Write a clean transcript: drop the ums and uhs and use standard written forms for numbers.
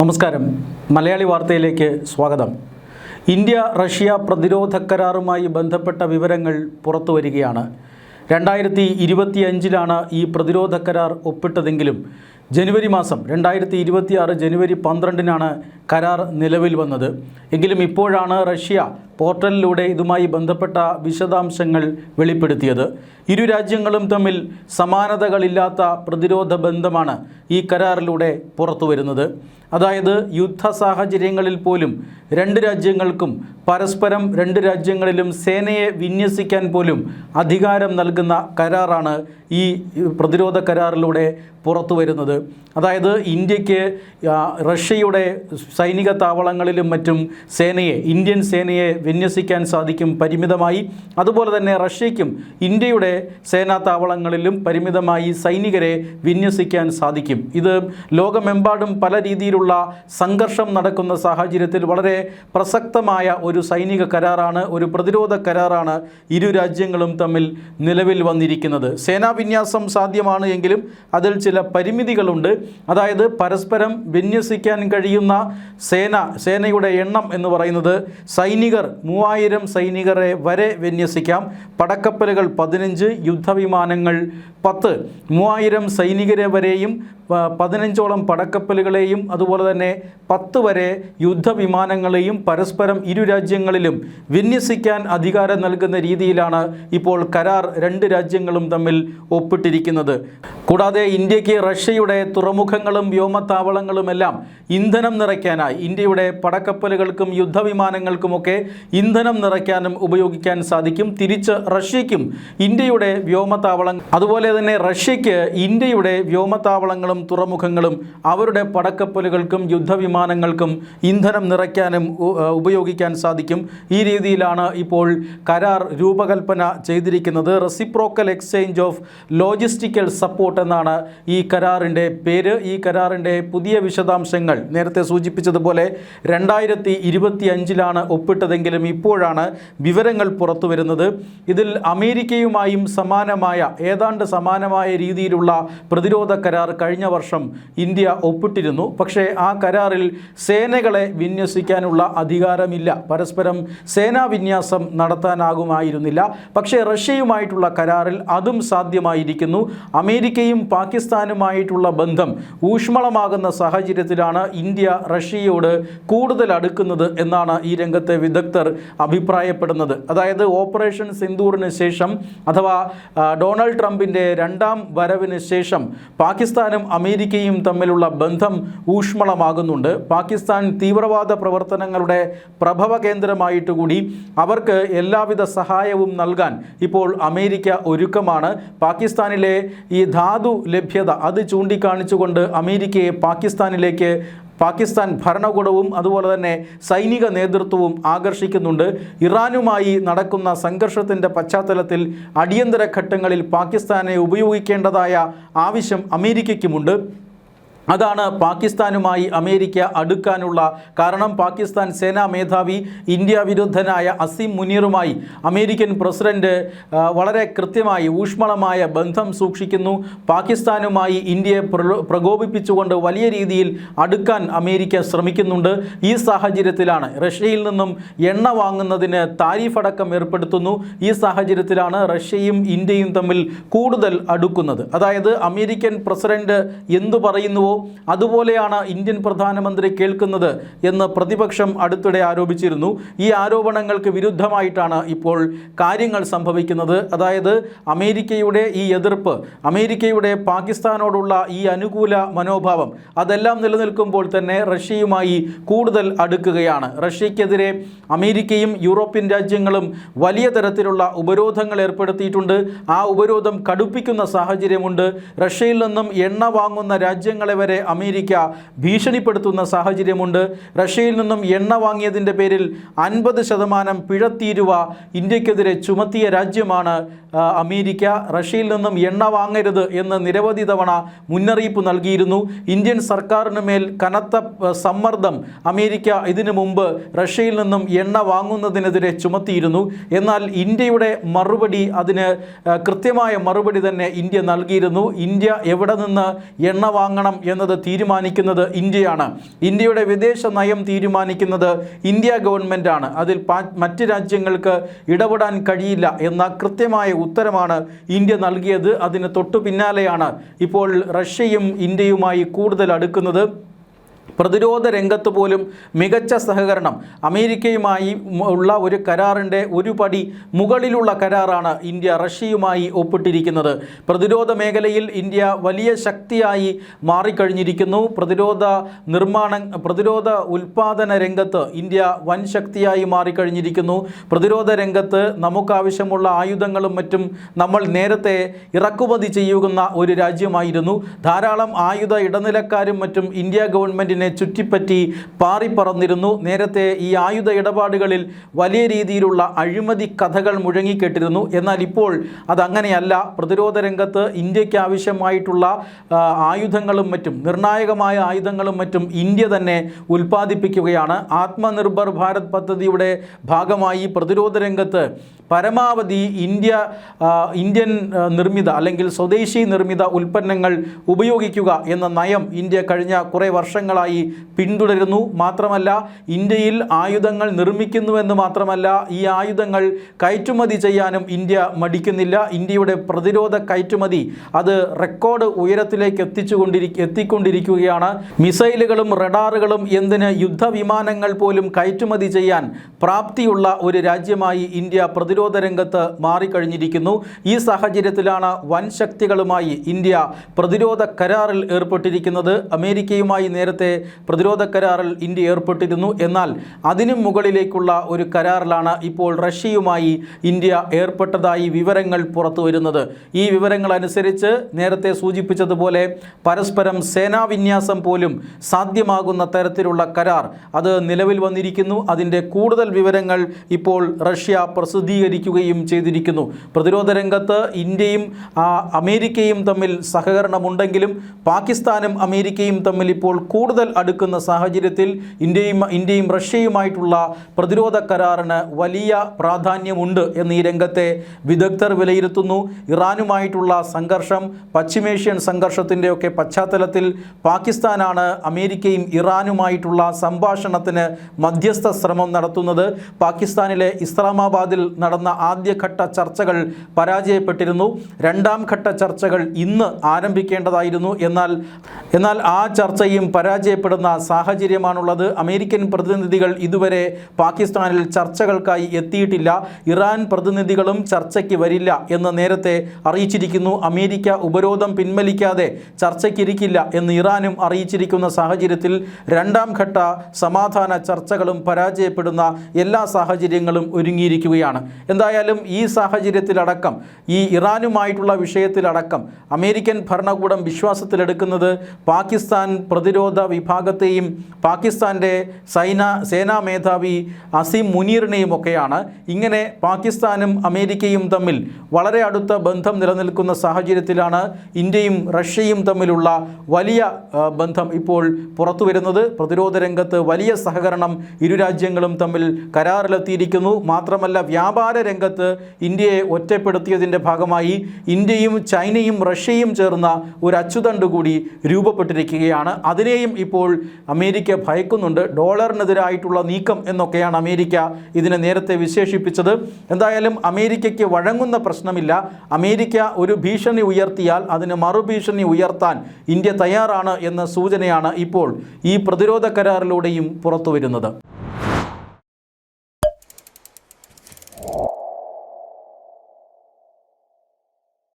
നമസ്കാരം. മലയാളി വാർത്തയിലേക്ക് സ്വാഗതം. ഇന്ത്യ റഷ്യ പ്രതിരോധ കരാറുമായി ബന്ധപ്പെട്ട വിവരങ്ങൾ പുറത്തു വരികയാണ്. 2025 ഈ പ്രതിരോധ കരാർ ഒപ്പിട്ടതെങ്കിലും ജനുവരി മാസം 2026 ജനുവരി 12 കരാർ നിലവിൽ വന്നത്. എങ്കിലും ഇപ്പോഴാണ് റഷ്യ പോർട്ടലിലൂടെ ഇതുമായി ബന്ധപ്പെട്ട വിശദാംശങ്ങൾ വെളിപ്പെടുത്തിയത്. ഇരു രാജ്യങ്ങളും തമ്മിൽ സമാനതകളില്ലാത്ത പ്രതിരോധ ബന്ധമാണ് ഈ കരാറിലൂടെ പുറത്തു വരുന്നത്. അതായത് യുദ്ധ സാഹചര്യങ്ങളിൽ പോലും രണ്ട് രാജ്യങ്ങൾക്കും പരസ്പരം രണ്ട് രാജ്യങ്ങളിലും സേനയെ വിന്യസിക്കാൻ പോലും അധികാരം നൽകുന്ന കരാറാണ് ഈ പ്രതിരോധ കരാറിലൂടെ പുറത്തു വരുന്നത്. അതായത് ഇന്ത്യക്ക് റഷ്യയുടെ സൈനിക താവളങ്ങളിലും മറ്റും ഇന്ത്യൻ സേനയെ വിന്യസിക്കാൻ സാധിക്കും പരിമിതമായി. അതുപോലെ തന്നെ റഷ്യയ്ക്കും ഇന്ത്യയുടെ സേനാ താവളങ്ങളിലും പരിമിതമായി സൈനികരെ വിന്യസിക്കാൻ സാധിക്കും. ഇത് ലോകമെമ്പാടും പല രീതിയിലുള്ള സംഘർഷം നടക്കുന്ന സാഹചര്യത്തിൽ വളരെ പ്രസക്തമായ ഒരു സൈനിക കരാറാണ്, ഒരു പ്രതിരോധ കരാറാണ് ഇരു രാജ്യങ്ങളും തമ്മിൽ നിലവിൽ വന്നിരിക്കുന്നത്. സേനാ വിന്യാസം സാധ്യമാണ് എങ്കിലും അതിൽ ചില പരിമിതികളുണ്ട്. അതായത് പരസ്പരം വിന്യസിക്കാൻ കഴിയുന്ന സേനയുടെ എണ്ണം എന്ന് പറയുന്നത് സൈനികർ 3000 സൈനികരെ വരെ വിന്യസിക്കാം. പടക്കപ്പലുകൾ 15, യുദ്ധവിമാനങ്ങൾ 10. 3000 സൈനികരെ വരെയും 15ഓളം പടക്കപ്പലുകളെയും അതുപോലെ തന്നെ 10 വരെ യുദ്ധവിമാനങ്ങളെയും പരസ്പരം ഇരു രാജ്യങ്ങളിലും വിന്യസിക്കാൻ അധികാരം നൽകുന്ന രീതിയിലാണ് ഇപ്പോൾ കരാർ രണ്ട് രാജ്യങ്ങളും തമ്മിൽ ഒപ്പിട്ടിരിക്കുന്നത്. കൂടാതെ ഇന്ത്യക്ക് റഷ്യയുടെ തുറമുഖങ്ങളും വ്യോമത്താവളങ്ങളുമെല്ലാം ഇന്ധനം നിറയ്ക്കാനായി ഇന്ത്യയുടെ പടക്കപ്പലുകൾക്കും യുദ്ധവിമാനങ്ങൾക്കുമൊക്കെ ഇന്ധനം നിറയ്ക്കാനും ഉപയോഗിക്കാൻ സാധിക്കും. തിരിച്ച് റഷ്യയ്ക്കും ഇന്ത്യയുടെ വ്യോമത്താവളങ്ങൾ അതുപോലെ തന്നെ റഷ്യയ്ക്ക് ഇന്ത്യയുടെ വ്യോമത്താവളങ്ങളും തുറമുഖങ്ങളും അവരുടെ പടക്കപ്പലുകൾക്കും യുദ്ധവിമാനങ്ങൾക്കും ഇന്ധനം നിറയ്ക്കാനും ഉപയോഗിക്കാൻ സാധിക്കും. ഈ രീതിയിലാണ് ഇപ്പോൾ കരാർ രൂപകൽപ്പന ചെയ്തിരിക്കുന്നത്. Reciprocal exchange of logistical support എന്നാണ് ഈ കരാറിൻ്റെ പേര്. ഈ കരാറിൻ്റെ പുതിയ വിശദാംശങ്ങൾ നേരത്തെ സൂചിപ്പിച്ചതുപോലെ 2025 ഒപ്പിട്ടതെങ്കിലും ഇപ്പോഴാണ് വിവരങ്ങൾ പുറത്തു വരുന്നത്. ഇതിൽ അമേരിക്കയുമായും ഏതാണ്ട് സമാനമായ രീതിയിലുള്ള പ്രതിരോധ കരാർ കഴിഞ്ഞ വർഷം ഇന്ത്യ ഒപ്പിട്ടിരുന്നു. പക്ഷേ ആ കരാറിൽ സേനകളെ വിന്യസിക്കാനുള്ള അധികാരമില്ല, പരസ്പരം സേനാ വിന്യാസം നടത്താനാകുമായിരുന്നില്ല. പക്ഷേ റഷ്യയുമായിട്ടുള്ള കരാറിൽ അതും സാധ്യമായിരിക്കുന്നു. അമേരിക്കയും പാകിസ്ഥാനുമായിട്ടുള്ള ബന്ധം ഊഷ്മളമാകുന്ന സാഹചര്യത്തിലാണ് ഇന്ത്യ റഷ്യയോട് കൂടുതൽ അടുക്കുന്നത് എന്നാണ് ഈ രംഗത്തെ വിദഗ്ധർ അഭിപ്രായപ്പെടുന്നത്. അതായത് ഓപ്പറേഷൻ സിന്ദൂറിന് ശേഷം അഥവാ ഡൊണാൾഡ് ട്രംപിൻ്റെ രണ്ടാം വരവിന് ശേഷം പാകിസ്ഥാനും അമേരിക്കയും തമ്മിലുള്ള ബന്ധം ഊഷ്മളമാകുന്നുണ്ട്. പാകിസ്ഥാൻ തീവ്രവാദ പ്രവർത്തനങ്ങളുടെ പ്രഭവ കേന്ദ്രമായിട്ട് കൂടി അവർക്ക് എല്ലാവിധ സഹായവും നൽകാൻ ഇപ്പോൾ അമേരിക്ക ഒരുക്കമാണ്. പാകിസ്ഥാനിലെ ഈ ധാതു ലഭ്യത അത് ചൂണ്ടിക്കാണിച്ചുകൊണ്ട് അമേരിക്കയെ പാകിസ്ഥാൻ ഭരണകൂടവും അതുപോലെ തന്നെ സൈനിക നേതൃത്വവും ആകർഷിക്കുന്നുണ്ട്. ഇറാനുമായി നടക്കുന്ന സംഘർഷത്തിൻ്റെ പശ്ചാത്തലത്തിൽ അടിയന്തര ഘട്ടങ്ങളിൽ പാകിസ്ഥാനെ ഉപയോഗിക്കേണ്ടതായ ആവശ്യം അമേരിക്കയ്ക്കുമുണ്ട്. അതാണ് പാകിസ്ഥാനുമായി അമേരിക്ക അടുക്കാനുള്ള കാരണം. പാകിസ്ഥാൻ സേനാ മേധാവി ഇന്ത്യ വിരുദ്ധനായ അസീം മുനീറുമായി അമേരിക്കൻ പ്രസിഡന്റ് വളരെ കൃത്യമായി ഊഷ്മളമായ ബന്ധം സൂക്ഷിക്കുന്നു. പാകിസ്ഥാനുമായി ഇന്ത്യയെ പ്രകോപിപ്പിച്ചുകൊണ്ട് വലിയ രീതിയിൽ അടുക്കാൻ അമേരിക്ക ശ്രമിക്കുന്നുണ്ട്. ഈ സാഹചര്യത്തിലാണ് റഷ്യയിൽ നിന്നും എണ്ണ വാങ്ങുന്നതിന് താരിഫ് അടക്കം ഏർപ്പെടുത്തുന്നു. ഈ സാഹചര്യത്തിലാണ് റഷ്യയും ഇന്ത്യയും തമ്മിൽ കൂടുതൽ അടുക്കുന്നത്. അതായത് അമേരിക്കൻ പ്രസിഡന്റ് എന്തു പറയുന്നുവോ അതുപോലെയാണ് ഇന്ത്യൻ പ്രധാനമന്ത്രി കേൾക്കുന്നത് എന്ന് പ്രതിപക്ഷം അടുത്തിടെ ആരോപിച്ചിരുന്നു. ഈ ആരോപണങ്ങൾക്ക് വിരുദ്ധമായിട്ടാണ് ഇപ്പോൾ കാര്യങ്ങൾ സംഭവിക്കുന്നത്. അതായത് അമേരിക്കയുടെ ഈ എതിർപ്പ്, അമേരിക്കയുടെ പാകിസ്ഥാനോടുള്ള ഈ അനുകൂല മനോഭാവം അതെല്ലാം നിലനിൽക്കുമ്പോൾ തന്നെ റഷ്യയുമായി കൂടുതൽ അടുക്കുകയാണ്. റഷ്യക്കെതിരെ അമേരിക്കയും യൂറോപ്യൻ രാജ്യങ്ങളും വലിയ തരത്തിലുള്ള ഉപരോധങ്ങൾ ഏർപ്പെടുത്തിയിട്ടുണ്ട്. ആ ഉപരോധം കടുപ്പിക്കുന്ന സാഹചര്യമുണ്ട്. റഷ്യയിൽ നിന്നും എണ്ണ വാങ്ങുന്ന രാജ്യങ്ങളെ വരെ അമേരിക്ക ഭീഷണിപ്പെടുത്തുന്ന സാഹചര്യമുണ്ട്. റഷ്യയിൽ നിന്നും എണ്ണ വാങ്ങിയതിൻ്റെ പേരിൽ 50% പിഴത്തീരുവ ഇന്ത്യക്കെതിരെ ചുമത്തിയ രാജ്യമാണ് അമേരിക്ക. റഷ്യയിൽ നിന്നും എണ്ണ വാങ്ങരുത് എന്ന് നിരവധി തവണ മുന്നറിയിപ്പ് നൽകിയിരുന്നു. ഇന്ത്യൻ സർക്കാരിന് മേൽ കനത്ത സമ്മർദ്ദം അമേരിക്ക ഇതിനു മുമ്പ് റഷ്യയിൽ നിന്നും എണ്ണ വാങ്ങുന്നതിനെതിരെ ചുമത്തിയിരുന്നു. എന്നാൽ ഇന്ത്യയുടെ മറുപടി, അതിന് കൃത്യമായ മറുപടി തന്നെ ഇന്ത്യ നൽകിയിരുന്നു. ഇന്ത്യ എവിടെ നിന്ന് എണ്ണ വാങ്ങണം എന്നത് തീരുമാനിക്കുന്നത് ഇന്ത്യയാണ്. ഇന്ത്യയുടെ വിദേശ നയം തീരുമാനിക്കുന്നത് ഇന്ത്യ ഗവൺമെൻറ്റാണ്. അതിൽ മറ്റ് രാജ്യങ്ങൾക്ക് ഇടപെടാൻ കഴിയില്ല എന്ന കൃത്യമായ ഉത്തരമാണ് ഇന്ത്യ നൽകിയത്. അതിന് തൊട്ടു പിന്നാലെയാണ് ഇപ്പോൾ റഷ്യയും ഇന്ത്യയുമായി കൂടുതൽ അടുക്കുന്നത്. പ്രതിരോധ രംഗത്ത് പോലും മികച്ച സഹകരണം, അമേരിക്കയുമായി ഉള്ള ഒരു കരാറിൻ്റെ ഒരു പടി മുകളിലുള്ള കരാറാണ് ഇന്ത്യ റഷ്യയുമായി ഒപ്പിട്ടിരിക്കുന്നത്. പ്രതിരോധ മേഖലയിൽ ഇന്ത്യ വലിയ ശക്തിയായി മാറിക്കഴിഞ്ഞിരിക്കുന്നു. പ്രതിരോധ ഉൽപ്പാദന രംഗത്ത് ഇന്ത്യ വൻ ശക്തിയായി മാറിക്കഴിഞ്ഞിരിക്കുന്നു. പ്രതിരോധ രംഗത്ത് നമുക്കാവശ്യമുള്ള ആയുധങ്ങളും മറ്റും നമ്മൾ നേരത്തെ ഇറക്കുമതി ചെയ്യുന്ന ഒരു രാജ്യമായിരുന്നു. ധാരാളം ആയുധ ഇടനിലക്കാരും മറ്റും ഇന്ത്യ ഗവൺമെൻറ്റിനെ ചുറ്റിപ്പറ്റി പാറിപ്പറന്നിരുന്നു. നേരത്തെ ഈ ആയുധ ഇടപാടുകളിൽ വലിയ രീതിയിലുള്ള അഴിമതി കഥകൾ മുഴങ്ങിക്കെട്ടിരുന്നു. എന്നാൽ ഇപ്പോൾ അതങ്ങനെയല്ല. പ്രതിരോധ രംഗത്ത് ഇന്ത്യക്ക് ആവശ്യമായിട്ടുള്ള ആയുധങ്ങളും മറ്റും, നിർണായകമായ ആയുധങ്ങളും മറ്റും ഇന്ത്യ തന്നെ ഉൽപ്പാദിപ്പിക്കുകയാണ്. ആത്മനിർഭർ ഭാരത് പദ്ധതിയുടെ ഭാഗമായി പ്രതിരോധ രംഗത്ത് പരമാവധി ഇന്ത്യൻ നിർമ്മിത അല്ലെങ്കിൽ സ്വദേശി നിർമ്മിത ഉൽപ്പന്നങ്ങൾ ഉപയോഗിക്കുക എന്ന നയം ഇന്ത്യ കഴിഞ്ഞ കുറേ വർഷങ്ങളായി പിന്തുടരുന്നു. മാത്രമല്ല, ഇന്ത്യയിൽ ആയുധങ്ങൾ നിർമ്മിക്കുന്നുവെന്ന് മാത്രമല്ല, ഈ ആയുധങ്ങൾ കയറ്റുമതി ചെയ്യാനും ഇന്ത്യ മടിക്കുന്നില്ല. ഇന്ത്യയുടെ പ്രതിരോധ കയറ്റുമതി അത് റെക്കോർഡ് ഉയരത്തിലേക്ക് എത്തിക്കൊണ്ടിരിക്കുകയാണ്. മിസൈലുകളും റഡാറുകളും എന്തിന് യുദ്ധവിമാനങ്ങൾ പോലും കയറ്റുമതി ചെയ്യാൻ പ്രാപ്തിയുള്ള ഒരു രാജ്യമായി ഇന്ത്യ പ്രതിരോധ രംഗത്ത് മാറിക്കഴിഞ്ഞിരിക്കുന്നു. ഈ സാഹചര്യത്തിലാണ് വൻ ശക്തികളുമായി ഇന്ത്യ പ്രതിരോധ കരാറിൽ ഏർപ്പെട്ടിരിക്കുന്നത്. അമേരിക്കയുമായി നേരത്തെ പ്രതിരോധ കരാറിൽ ഇന്ത്യ ഏർപ്പെട്ടിരുന്നു. എന്നാൽ അതിനും മുകളിലേക്കുള്ള ഒരു കരാറിലാണ് ഇപ്പോൾ റഷ്യയുമായി ഇന്ത്യ ഏർപ്പെട്ടതായി വിവരങ്ങൾ പുറത്തു വരുന്നത്. ഈ വിവരങ്ങൾ അനുസരിച്ച് നേരത്തെ സൂചിപ്പിച്ചതുപോലെ പരസ്പരം സേനാവിന്യാസം പോലും സാധ്യമാകുന്ന തരത്തിലുള്ള കരാർ അത് നിലവിൽ വന്നിരിക്കുന്നു. അതിൻ്റെ കൂടുതൽ വിവരങ്ങൾ ഇപ്പോൾ റഷ്യ പ്രസിദ്ധീകരിക്കുകയും ചെയ്തിരിക്കുന്നു. പ്രതിരോധ രംഗത്ത് ഇന്ത്യയും അമേരിക്കയും തമ്മിൽ സഹകരണമുണ്ടെങ്കിലും പാകിസ്ഥാനും അമേരിക്കയും തമ്മിൽ ഇപ്പോൾ കൂടുതൽ അടുക്കുന്ന സാഹചര്യത്തിൽ ഇന്ത്യയും റഷ്യയുമായിട്ടുള്ള പ്രതിരോധ കരാറിന് വലിയ പ്രാധാന്യമുണ്ട് എന്ന് ഈ രംഗത്തെ വിദഗ്ധർ വിലയിരുത്തുന്നു. ഇറാനുമായിട്ടുള്ള സംഘർഷം, പശ്ചിമേഷ്യൻ സംഘർഷത്തിൻ്റെയൊക്കെ പശ്ചാത്തലത്തിൽ പാകിസ്ഥാനാണ് അമേരിക്കയും ഇറാനുമായിട്ടുള്ള സംഭാഷണത്തിന് മധ്യസ്ഥ ശ്രമം നടത്തുന്നത്. പാകിസ്ഥാനിലെ ഇസ്ലാമാബാദിൽ നടന്ന ആദ്യഘട്ട ചർച്ചകൾ പരാജയപ്പെട്ടിരുന്നു. രണ്ടാം ഘട്ട ചർച്ചകൾ ഇന്ന് ആരംഭിക്കേണ്ടതായിരുന്നു. എന്നാൽ ആ ചർച്ചയും പരാജയപ്പെടുന്ന സാഹചര്യമാണുള്ളത്. അമേരിക്കൻ പ്രതിനിധികൾ ഇതുവരെ പാകിസ്ഥാനിൽ ചർച്ചകൾക്കായി എത്തിയിട്ടില്ല. ഇറാൻ പ്രതിനിധികളും ചർച്ചയ്ക്ക് വരില്ല എന്ന് നേരത്തെ അറിയിച്ചിരിക്കുന്നു. അമേരിക്ക ഉപരോധം പിൻവലിക്കാതെ ചർച്ചയ്ക്കിരിക്കില്ല എന്ന് ഇറാനും അറിയിച്ചിരിക്കുന്ന സാഹചര്യത്തിൽ രണ്ടാം ഘട്ട സമാധാന ചർച്ചകളും പരാജയപ്പെടുന്ന എല്ലാ സാഹചര്യങ്ങളും ഒരുങ്ങിയിരിക്കുകയാണ്. എന്തായാലും ഈ സാഹചര്യത്തിലടക്കം, ഈ ഇറാനുമായിട്ടുള്ള വിഷയത്തിലടക്കം അമേരിക്കൻ ഭരണകൂടം വിശ്വാസത്തിലെടുക്കുന്നത് പാകിസ്ഥാൻ പ്രതിരോധ വിഭാഗത്തെയും പാകിസ്ഥാൻ്റെ സേനാ മേധാവി അസീം മുനീറിനെയും ഒക്കെയാണ്. ഇങ്ങനെ പാകിസ്ഥാനും അമേരിക്കയും തമ്മിൽ വളരെ അടുത്ത ബന്ധം നിലനിൽക്കുന്ന സാഹചര്യത്തിലാണ് ഇന്ത്യയും റഷ്യയും തമ്മിലുള്ള വലിയ ബന്ധം ഇപ്പോൾ പുറത്തു വരുന്നത്. പ്രതിരോധ രംഗത്ത് വലിയ സഹകരണം ഇരു രാജ്യങ്ങളും തമ്മിൽ കരാറിലെത്തിയിരിക്കുന്നു. മാത്രമല്ല, വ്യാപാര രംഗത്ത് ഇന്ത്യയെ ഒറ്റപ്പെടുത്തിയതിൻ്റെ ഭാഗമായി ഇന്ത്യയും ചൈനയും റഷ്യയും ചേർന്ന ഒരു അച്ചുതണ്ട് കൂടി രൂപപ്പെട്ടിരിക്കുകയാണ്. അതിനെയും ഇപ്പോൾ അമേരിക്ക ഭയക്കുന്നുണ്ട്. ഡോളറിനെതിരായിട്ടുള്ള നീക്കം എന്നൊക്കെയാണ് അമേരിക്ക ഇതിനെ നേരത്തെ വിശേഷിപ്പിച്ചത്. എന്തായാലും അമേരിക്കയ്ക്ക് വഴങ്ങുന്ന പ്രശ്നമില്ല. അമേരിക്ക ഒരു ഭീഷണി ഉയർത്തിയാൽ അതിന് മറുഭീഷണി ഉയർത്താൻ ഇന്ത്യ തയ്യാറാണ് എന്ന സൂചനയാണ് ഇപ്പോൾ ഈ പ്രതിരോധ കരാറിലൂടെയും പുറത്തു വരുന്നത്.